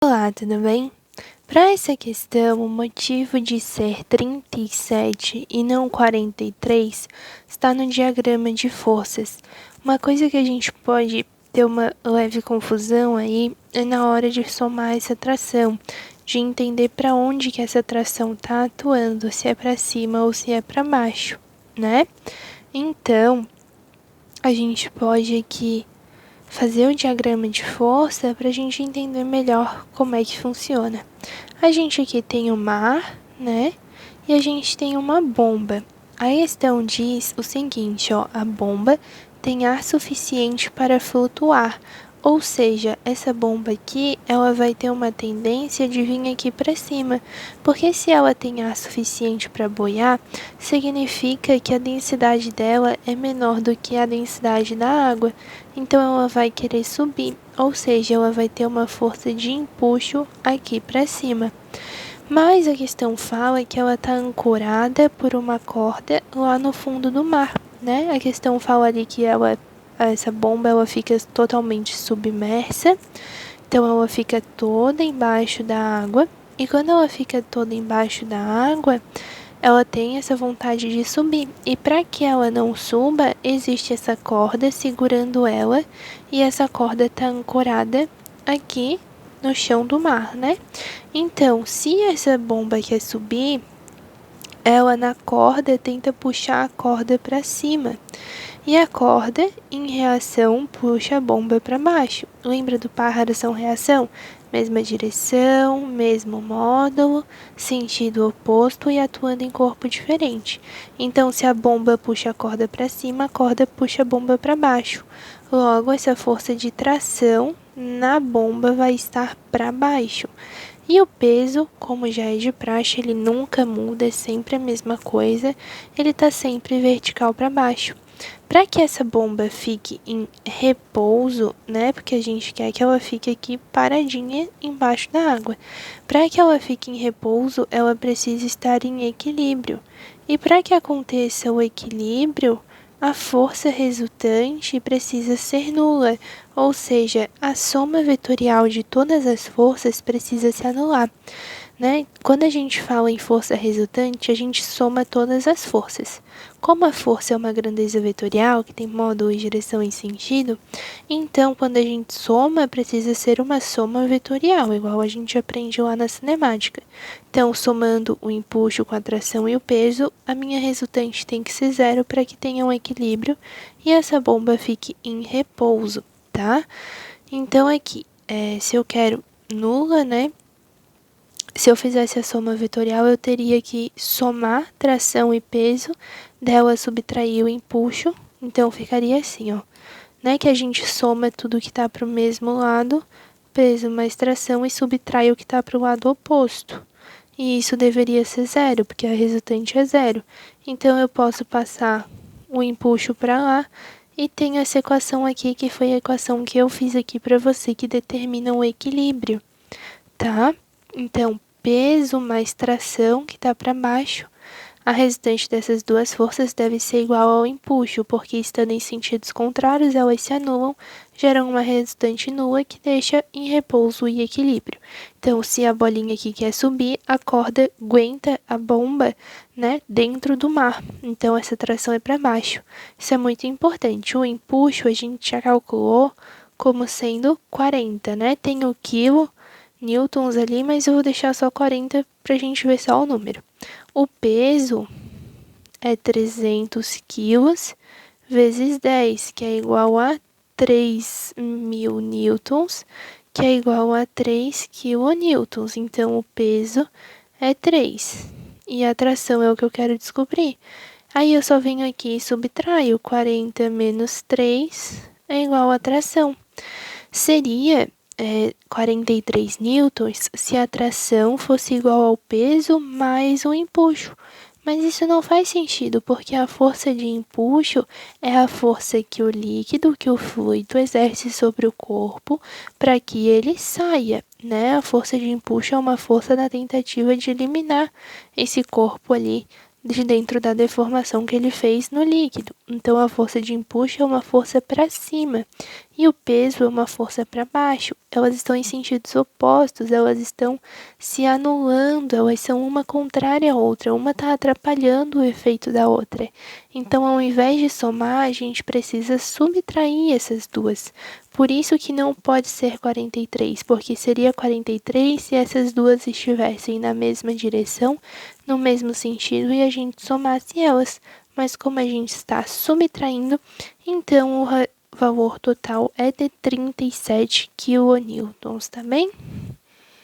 Olá, tudo bem? Para essa questão, o motivo de ser 37 e não 43 está no diagrama de forças. Uma coisa que a gente pode ter uma leve confusão aí é na hora de somar essa tração, de entender para onde que essa tração está atuando, se é para cima ou se é para baixo, né? Então, a gente pode aqui fazer o diagrama de força para a gente entender melhor como é que funciona. A gente aqui tem o mar, né? E a gente tem uma bomba. A questão diz o seguinte, ó, a bomba tem ar suficiente para flutuar. Ou seja, essa bomba aqui, ela vai ter uma tendência de vir aqui para cima, porque se ela tem ar suficiente para boiar, significa que a densidade dela é menor do que a densidade da água, então ela vai querer subir, ou seja, ela vai ter uma força de empuxo aqui para cima. Mas a questão fala que ela está ancorada por uma corda lá no fundo do mar, né? A questão fala ali que essa bomba ela fica totalmente submersa, então ela fica toda embaixo da água, e quando ela fica toda embaixo da água, ela tem essa vontade de subir, e para que ela não suba, existe essa corda segurando ela, e essa corda está ancorada aqui no chão do mar, né? Então, se essa bomba quer subir, ela na corda tenta puxar a corda para cima. E a corda, em reação, puxa a bomba para baixo. Lembra do par ação-reação? Mesma direção, mesmo módulo, sentido oposto e atuando em corpo diferente. Então, se a bomba puxa a corda para cima, a corda puxa a bomba para baixo. Logo, essa força de tração na bomba vai estar para baixo. E o peso, como já é de praxe, ele nunca muda, é sempre a mesma coisa, ele está sempre vertical para baixo. Para que essa bomba fique em repouso, né? Porque a gente quer que ela fique aqui paradinha embaixo da água. Para que ela fique em repouso, ela precisa estar em equilíbrio. E para que aconteça o equilíbrio, a força resultante precisa ser nula, ou seja, a soma vetorial de todas as forças precisa se anular, né? Quando a gente fala em força resultante, a gente soma todas as forças. Como a força é uma grandeza vetorial, que tem módulo, direção e sentido, então quando a gente soma, precisa ser uma soma vetorial, igual a gente aprende lá na cinemática. Então, somando o empuxo com a tração e o peso, a minha resultante tem que ser zero para que tenha um equilíbrio e essa bomba fique em repouso, tá? Então, aqui, se eu quero nula, né? Se eu fizesse a soma vetorial, eu teria que somar tração e peso, dela subtrair o empuxo, então ficaria assim, ó. Né, que a gente soma tudo que está para o mesmo lado, peso mais tração, e subtrai o que está para o lado oposto. E isso deveria ser zero, porque a resultante é zero. Então, eu posso passar o empuxo para lá, e tenho essa equação aqui, que foi a equação que eu fiz aqui para você, que determina o equilíbrio, tá? Então, peso mais tração, que está para baixo, a resultante dessas duas forças deve ser igual ao empuxo, porque estando em sentidos contrários, elas se anulam, geram uma resultante nula que deixa em repouso e equilíbrio. Então, se a bolinha aqui quer subir, a corda aguenta a bomba, né, dentro do mar. Então, essa tração é para baixo. Isso é muito importante. O empuxo a gente já calculou como sendo 40, né? Tem o quilo, newtons ali, mas eu vou deixar só 40 para a gente ver só o número. O peso é 300 quilos vezes 10, que é igual a 3.000 newtons, que é igual a 3 quilonewtons. Então, o peso é 3. E a tração é o que eu quero descobrir. Aí, eu só venho aqui e subtraio. 40 menos 3 é igual a tração. Seria 43 newtons se a tração fosse igual ao peso mais o empuxo. Mas isso não faz sentido, porque a força de empuxo é a força que o líquido, que o fluido exerce sobre o corpo para que ele saia, né? A força de empuxo é uma força na tentativa de eliminar esse corpo ali de dentro da deformação que ele fez no líquido. Então, a força de empuxo é uma força para cima. E o peso é uma força para baixo, elas estão em sentidos opostos, elas estão se anulando, elas são uma contrária à outra, uma está atrapalhando o efeito da outra. Então, ao invés de somar, a gente precisa subtrair essas duas. Por isso que não pode ser 43, porque seria 43 se essas duas estivessem na mesma direção, no mesmo sentido, e a gente somasse elas. Mas como a gente está subtraindo, então o valor total é de 37 quilonewtons, tá bem?